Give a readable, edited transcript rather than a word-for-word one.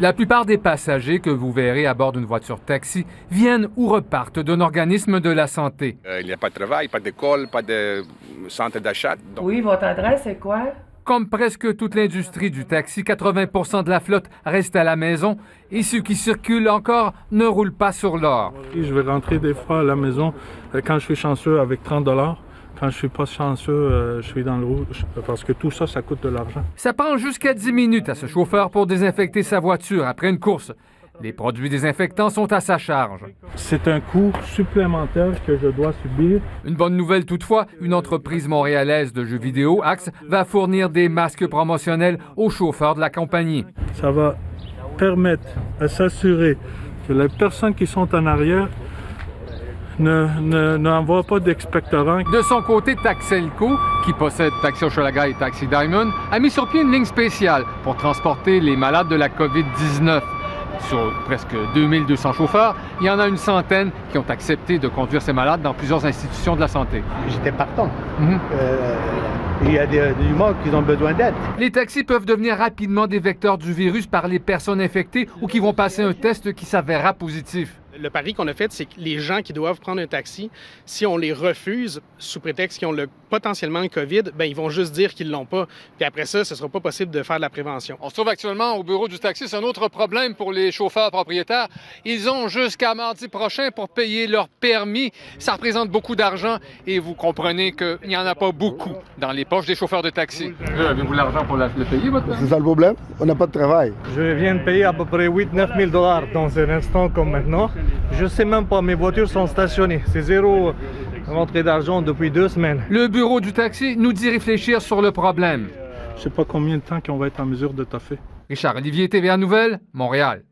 La plupart des passagers que vous verrez à bord d'une voiture taxi viennent ou repartent d'un organisme de la santé. Il n'y a pas de travail, pas d'école, pas de centre d'achat. Donc... Oui, votre adresse, c'est quoi? Comme presque toute l'industrie du taxi, 80% de la flotte reste à la maison et ceux qui circulent encore ne roulent pas sur l'or. Je vais rentrer des fois à la maison quand je suis chanceux avec 30 $. Quand je suis pas chanceux, je suis dans le rouge parce que tout ça, ça coûte de l'argent. Ça prend jusqu'à 10 minutes à ce chauffeur pour désinfecter sa voiture après une course. Les produits désinfectants sont à sa charge. C'est un coût supplémentaire que je dois subir. Une bonne nouvelle toutefois, une entreprise montréalaise de jeux vidéo, Axe, va fournir des masques promotionnels aux chauffeurs de la compagnie. Ça va permettre à s'assurer que les personnes qui sont en arrière n'envoient pas d'expectorants. De son côté, Taxelco, qui possède Taxi Hochelaga et Taxi Diamond, a mis sur pied une ligne spéciale pour transporter les malades de la COVID-19. Sur presque 2200 chauffeurs, il y en a une centaine qui ont accepté de conduire ces malades dans plusieurs institutions de la santé. J'étais partant. Il y a des humains qui ont besoin d'aide. Les taxis peuvent devenir rapidement des vecteurs du virus par les personnes infectées ou qui vont passer un test qui s'avérera positif. Le pari qu'on a fait, c'est que les gens qui doivent prendre un taxi, si on les refuse sous prétexte qu'ils ont potentiellement le COVID, bien, ils vont juste dire qu'ils ne l'ont pas. Puis après ça, ce ne sera pas possible de faire de la prévention. On se trouve actuellement au bureau du taxi. C'est un autre problème pour les chauffeurs propriétaires. Ils ont jusqu'à mardi prochain pour payer leur permis. Ça représente beaucoup d'argent et vous comprenez qu'il n'y en a pas beaucoup dans les poches des chauffeurs de taxi. Avez-vous l'argent pour le payer, votre permis? C'est ça le problème. On n'a pas de travail. Je viens de payer à peu près 8-9 000 $ dans un instant comme maintenant. Je sais même pas, mes voitures sont stationnées. C'est zéro rentrée d'argent depuis 2 semaines. Le bureau du taxi nous dit réfléchir sur le problème. Je sais pas combien de temps qu'on va être en mesure de taffer. Richard Olivier, TVA Nouvelles, Montréal.